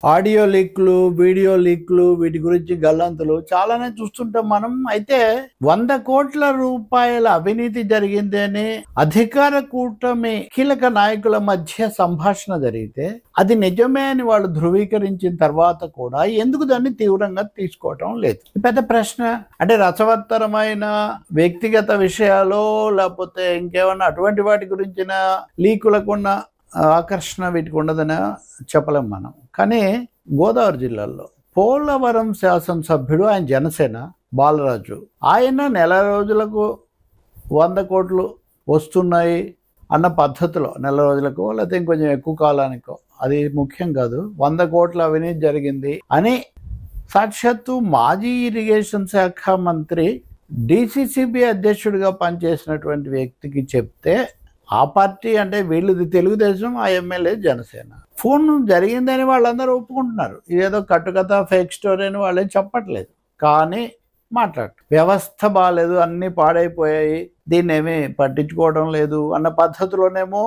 Audio లీక్లు, video లీక్లు వీటి గురించి గల్లంతులు చాలానే చూస్తుంటాం మనం. అయితే 100 కోట్ల రూపాయల అవినీతి జరిగింది అని అధికార కూటమి కీలక నాయకుల మధ్య సంభాషణ జరిగితే అది నిజమే అని వాళ్ళు ధృవీకరించిన తర్వాత కూడా ఎందుకు దాన్ని తీవ్రంగా తీసుకోవటం లేదు? పెద్ద ప్రశ్న. అంటే రసవత్తరమైన వ్యక్తిగత విషయాలు లేకపోతే ఇంకేమన్నా అటువంటి వాటి గురించిన లీకులకున్న ఆకర్షణ వీటికి ఉండదని చెప్పలేం మనం. కానీ గోదావరి జిల్లాలో పోలవరం శాసనసభ్యుడు, ఆయన జనసేన బాలరాజు, ఆయన నెల రోజులకు 100 కోట్లు వస్తున్నాయి అన్న పద్ధతిలో, నెల రోజులకు లేకపోతే ఇంకొంచెం ఎక్కువ కాలానికో, అది ముఖ్యం కాదు, 100 కోట్ల అవినీతి జరిగింది అని సాక్షాత్తు మాజీ ఇరిగేషన్ శాఖ మంత్రి, డిసిసిబి అధ్యక్షుడిగా పనిచేసినటువంటి వ్యక్తికి చెప్తే ఆ పార్టీ అంటే వీళ్ళది తెలుగుదేశం, ఆ ఎమ్మెల్యే జనసేన. ఫోన్ జరిగిందని వాళ్ళందరూ ఒప్పుకుంటున్నారు. ఇదేదో కట్టుకథ ఫేక్ స్టోరీ అని వాళ్ళేం చెప్పట్లేదు. కానీ వ్యవస్థ బాగాలేదు, అన్నీ పాడైపోయాయి, దీన్ని ఏమీ పట్టించుకోవడం లేదు అన్న పద్ధతిలోనేమో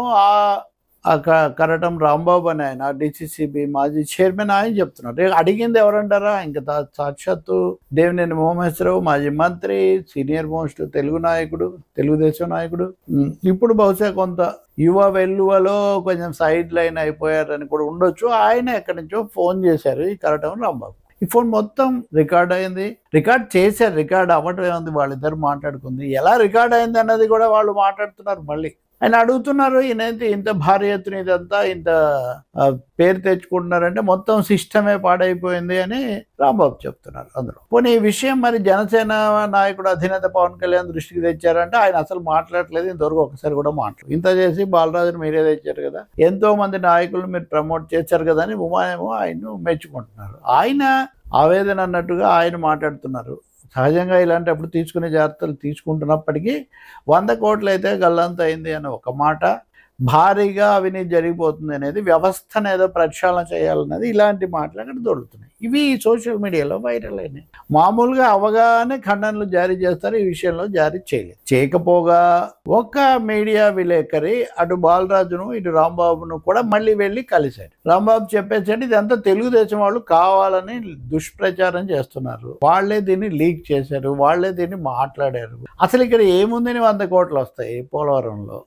కరటం రాంబాబు అని ఆయన డిసిసిబి మాజీ చైర్మన్ ఆయన చెప్తున్నారు. అడిగింది ఎవరంటారా? ఇంకా సాక్షాత్తు దేవినేని ఉమామహేశ్వరరావు, మాజీ మంత్రి, సీనియర్ మోస్ట్ తెలుగు నాయకుడు, తెలుగుదేశం నాయకుడు. ఇప్పుడు బహుశా కొంత యువ వెల్లువలో కొంచెం సైడ్ లైన్ అయిపోయారని కూడా ఉండొచ్చు. ఆయన ఎక్కడి నుంచో ఫోన్ చేశారు ఈ కరటం రాంబాబు. ఈ ఫోన్ మొత్తం రికార్డ్ అయింది, రికార్డ్ చేశారు. రికార్డ్ అవ్వటం ఏముంది, వాళ్ళిద్దరు మాట్లాడుకుంది. ఎలా రికార్డ్ అయింది అన్నది కూడా వాళ్ళు మాట్లాడుతున్నారు. మళ్ళీ ఆయన అడుగుతున్నారు, ఈయనైతే ఇంత భారీ ఎత్తున ఇదంతా ఇంత పేరు తెచ్చుకుంటున్నారంటే మొత్తం సిస్టమే పాడైపోయింది అని రాంబాబు చెప్తున్నారు అందులో. పోనీ ఈ విషయం మరి జనసేన నాయకుడు అధినేత పవన్ కళ్యాణ్ దృష్టికి తెచ్చారంటే ఆయన అసలు మాట్లాడలేదు, ఇంతవరకు ఒకసారి కూడా మాట్లాడలేదు. ఇంత చేసి బాలరాజుని మీరే తెచ్చారు కదా, ఎంతో మంది నాయకులను మీరు ప్రమోట్ చేశారు కదా అని ఉమాయేమో ఆయన్ను మెచ్చుకుంటున్నారు. ఆయన ఆవేదన అన్నట్టుగా ఆయన మాట్లాడుతున్నారు. సహజంగా ఇలాంటప్పుడు తీసుకునే జాగ్రత్తలు తీసుకుంటున్నప్పటికీ 100 కోట్లు అయితే గల్లంత అయింది అని ఒక మాట, భారీగా అవినీతి జరిగిపోతుంది అనేది, వ్యవస్థను ఏదో ప్రక్షాళన చేయాలన్నది, ఇలాంటి మాటలు అక్కడ దొరుకుతున్నాయి. ఇవి సోషల్ మీడియాలో వైరల్ అయినాయి. మామూలుగా అవగానే ఖండనలు జారీ చేస్తారు, ఈ విషయంలో జారీ చేయకపోగా ఒక మీడియా విలేకరి అటు బాలరాజును ఇటు రాంబాబును కూడా మళ్ళీ వెళ్ళి కలిశారు. రాంబాబు చెప్పేసండి, ఇదంతా తెలుగుదేశం వాళ్ళు కావాలని దుష్ప్రచారం చేస్తున్నారు, వాళ్లే దీన్ని లీక్ చేశారు, వాళ్లే దీన్ని మాట్లాడారు. అసలు ఇక్కడ ఏముందని 100 కోట్లు వస్తాయి పోలవరంలో?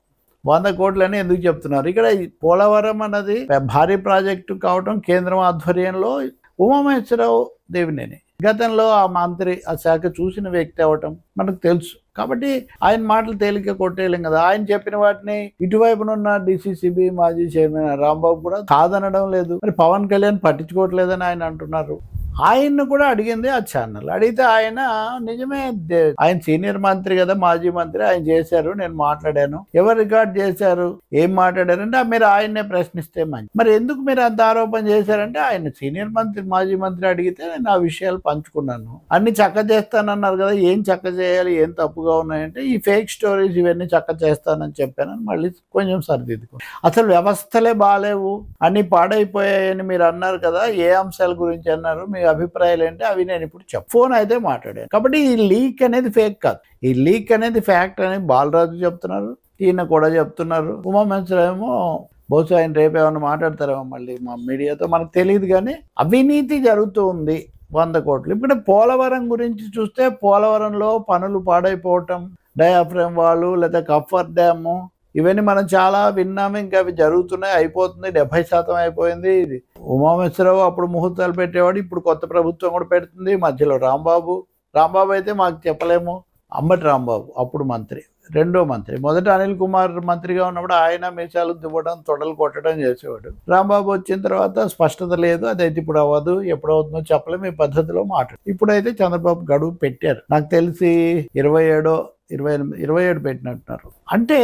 100 కోట్లని ఎందుకు చెప్తున్నారు? ఇక్కడ పోలవరం అన్నది భారీ ప్రాజెక్టు కావటం, కేంద్రం ఆధ్వర్యంలో ఉమామహేశ్వరరావు దేవినేని గతంలో ఆ మంత్రి, ఆ శాఖ చూసిన వ్యక్తి అవటం మనకు తెలుసు. కాబట్టి ఆయన మాటలు తేలిక కొట్టేయలేం కదా. ఆయన చెప్పిన వాటిని ఇటువైపునున్న డిసిసిబి మాజీ చైర్మన్ రాంబాబు కూడా కాదనడం లేదు. మరి పవన్ కళ్యాణ్ పట్టించుకోవట్లేదని ఆయన అంటున్నారు. ఆయన్ను కూడా అడిగింది ఆ ఛానల్. అడిగితే ఆయన నిజమే, ఆయన సీనియర్ మంత్రి కదా, మాజీ మంత్రి, ఆయన చేశారు, నేను మాట్లాడాను. ఎవరు రికార్డ్ చేశారు, ఏం మాట్లాడారంటే మీరు ఆయన్నే ప్రశ్నిస్తే మంచి. మరి ఎందుకు మీరు అంత ఆరోపణ చేశారంటే ఆయన సీనియర్ మంత్రి, మాజీ మంత్రి అడిగితే నేను ఆ విషయాలు పంచుకున్నాను, అన్ని చక్క చేస్తానన్నారు కదా, ఏం చక్క చేయాలి, ఏం తప్పుగా ఉన్నాయంటే ఈ ఫేక్ స్టోరీస్ ఇవన్నీ చక్క చేస్తానని చెప్పానని మళ్ళీ కొంచెం సరిదిద్దుకో. అసలు వ్యవస్థలే బాగాలేవు, అన్ని పాడైపోయాయని మీరు అన్నారు కదా, ఏ అంశాల గురించి అన్నారు, మీ అభిప్రాయాలు ఏంటి, అవి నేను ఇప్పుడు ఫోన్ అయితే మాట్లాడాను. కాబట్టి ఈ లీక్ అనేది ఫేక్ కాదు, ఈ లీక్ అనేది ఫ్యాక్ట్ అని బాలరాజు చెప్తున్నారు, ఈయన కూడా చెప్తున్నారు. ఉమామహేశ్వరరావు ఏమో బహుశా ఆయన రేపు ఏమైనా మాట్లాడతారేమో మళ్ళీ మా మీడియాతో, మనకు తెలియదు. కానీ అవినీతి జరుగుతూ ఉంది 100 కోట్లు. ఇప్పుడు పోలవరం గురించి చూస్తే పోలవరంలో పనులు పాడైపోవటం, డయాఫ్రమ్ వాళ్ళు లేదా కఫర్ డ్యాము, ఇవన్నీ మనం చాలా విన్నాము. ఇంకా అవి జరుగుతున్నాయి, అయిపోతుంది, 70% అయిపోయింది. ఉమామహేశ్వరరావు అప్పుడు ముహూర్తాలు పెట్టేవాడు, ఇప్పుడు కొత్త ప్రభుత్వం కూడా పెడుతుంది. మధ్యలో రాంబాబు అయితే మాకు చెప్పలేము, అంబటి రాంబాబు అప్పుడు మంత్రి, రెండో మంత్రి. మొదట అనిల్ కుమార్ మంత్రిగా ఉన్నప్పుడు ఆయన మీసాలు దువ్వడం, తొడలు కొట్టడం చేసేవాడు. రాంబాబు వచ్చిన తర్వాత స్పష్టత లేదు, అదైతే ఇప్పుడు అవ్వదు, ఎప్పుడవుతుందో చెప్పలేము, ఈ పద్ధతిలో ఇప్పుడైతే చంద్రబాబు గడువు పెట్టారు. నాకు తెలిసి 27 పెట్టినట్టున్నారు. అంటే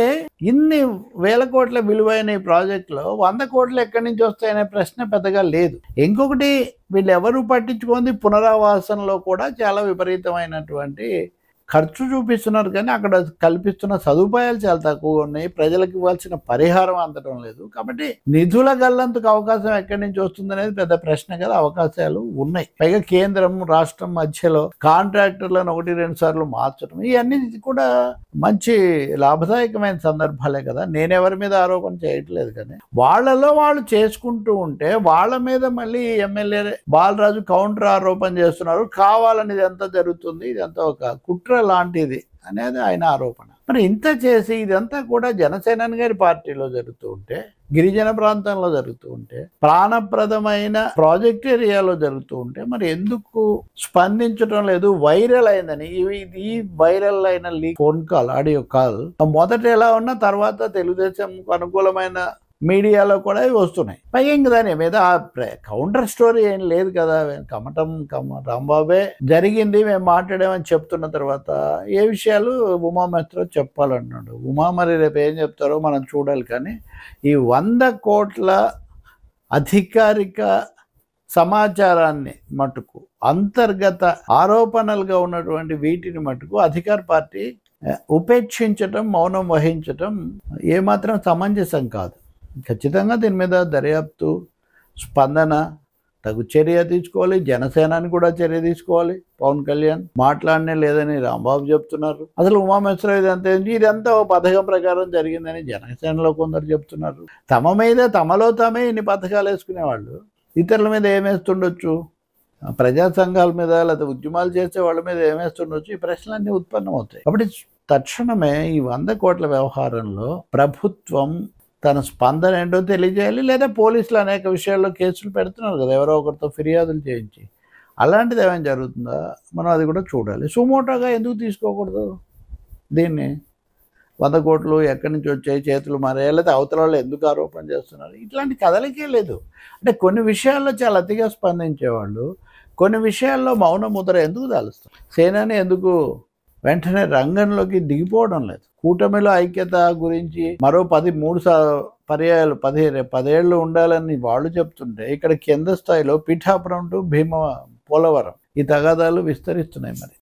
ఇన్ని వేల కోట్ల విలువైన ఈ ప్రాజెక్టులో 100 కోట్లు ఎక్కడి నుంచి వస్తాయనే ప్రశ్న పెద్దగా లేదు. ఇంకొకటి, వీళ్ళు ఎవరు పట్టించుకుంది, పునరావాసంలో కూడా చాలా విపరీతమైనటువంటి ఖర్చు చూపిస్తున్నారు కానీ అక్కడ కల్పిస్తున్న సదుపాయాలు చాలా తక్కువగా ఉన్నాయి. ప్రజలకు ఇవ్వాల్సిన పరిహారం అందడం లేదు. కాబట్టి నిధుల గల్లంతకు అవకాశం ఎక్కడి నుంచి వస్తుంది అనేది పెద్ద ప్రశ్న కదా. అవకాశాలు ఉన్నాయి. పైగా కేంద్రం రాష్ట్రం మధ్యలో కాంట్రాక్టర్లను 1-2 సార్లు మార్చడం, ఇవన్నీ కూడా మంచి లాభదాయకమైన సందర్భాలే కదా. నేనెవరి మీద ఆరోపణ చేయట్లేదు, కానీ వాళ్ళలో వాళ్ళు చేసుకుంటూ ఉంటే వాళ్ళ మీద మళ్ళీ ఎమ్మెల్యే బాలరాజు కౌంటర్ ఆరోపణ చేస్తున్నారు. కావాలని ఇదంతా జరుగుతుంది, ఇదంతా ఒక కుట్ర లాంటిది అనేది ఆయన ఆరోపణ. మరి ఇంత చేసి ఇదంతా కూడా జనసేన గారి పార్టీలో జరుగుతూ ఉంటే, గిరిజన ప్రాంతంలో జరుగుతూ ఉంటే, ప్రాణప్రదమైన ప్రాజెక్ట్ ఏరియాలో జరుగుతూ ఉంటే మరి ఎందుకు స్పందించడం లేదు? వైరల్ అయిందని ఈ వైరల్ అయిన ఫోన్ కాల్, ఆడియో కాల్ మొదట ఎలా ఉన్నా తర్వాత తెలుగుదేశంకు అనుకూలమైన మీడియాలో కూడా ఇవి వస్తున్నాయి. పైగా ఇంక దాని మీద కౌంటర్ స్టోరీ ఏం లేదు కదా. రాంబాబే జరిగింది, మేము మాట్లాడామని చెప్తున్న తర్వాత ఏ విషయాలు ఉమామేశ్వర చెప్పాలన్నాడు. ఉమా మరి రేపు ఏం చెప్తారో మనం చూడాలి. కానీ ఈ 100 కోట్ల అధికారిక సమాచారాన్ని మటుకు, అంతర్గత ఆరోపణలుగా ఉన్నటువంటి వీటిని మటుకు అధికార పార్టీ ఉపేక్షించటం, మౌనం వహించటం ఏమాత్రం సమంజసం కాదు. ఖచ్చితంగా దీని మీద దర్యాప్తు, స్పందన, తగు చర్య తీసుకోవాలి. జనసేనాని కూడా చర్య తీసుకోవాలి. పవన్ కళ్యాణ్ మాట్లాడనే లేదని రాంబాబు చెప్తున్నారు. అసలు ఉమామేశ్వర ఇదంతా ఓ పథకం ప్రకారం జరిగిందని జనసేనలో కొందరు చెప్తున్నారు. తమ మీద తమలో తామే ఇన్ని పథకాలు వేసుకునేవాళ్ళు ఇతరుల మీద ఏమేస్తుండొచ్చు? ప్రజా సంఘాల మీద లేదా ఉద్యమాలు చేసే వాళ్ళ మీద ఏమేస్తుండొచ్చు? ఈ ప్రశ్నలన్నీ ఉత్పన్నమవుతాయి. కాబట్టి తక్షణమే ఈ 100 కోట్ల వ్యవహారంలో ప్రభుత్వం తన స్పందన ఏంటో తెలియజేయాలి. లేదా పోలీసులు అనేక విషయాల్లో కేసులు పెడుతున్నారు కదా, ఎవరో ఒకరితో ఫిర్యాదులు చేయించి. అలాంటిది ఏమైనా జరుగుతుందా మనం అది కూడా చూడాలి. సుమోటోగా ఎందుకు తీసుకోకూడదు దీన్ని? 100 కోట్లు ఎక్కడి నుంచి వచ్చాయి, చేతులు మారాయి, లేదా అవతల వాళ్ళు ఎందుకు ఆరోపణ చేస్తున్నారు? ఇట్లాంటి కదలికే లేదు. అంటే కొన్ని విషయాల్లో చాలా అతిగా స్పందించేవాళ్ళు కొన్ని విషయాల్లో మౌన ముద్ర ఎందుకు దాలుస్తారు? సేనాని ఎందుకు వెంటనే రంగంలోకి దిగిపోవడం లేదు? కూటమిలో ఐక్యత గురించి మరో 13 పర్యాయాలు 10 ఏళ్ళు ఉండాలని వాళ్ళు చెప్తుంటే, ఇక్కడ కింద స్థాయిలో పిఠాపురం టు పోలవరం ఈ తగాదాలు విస్తరిస్తున్నాయి. మరి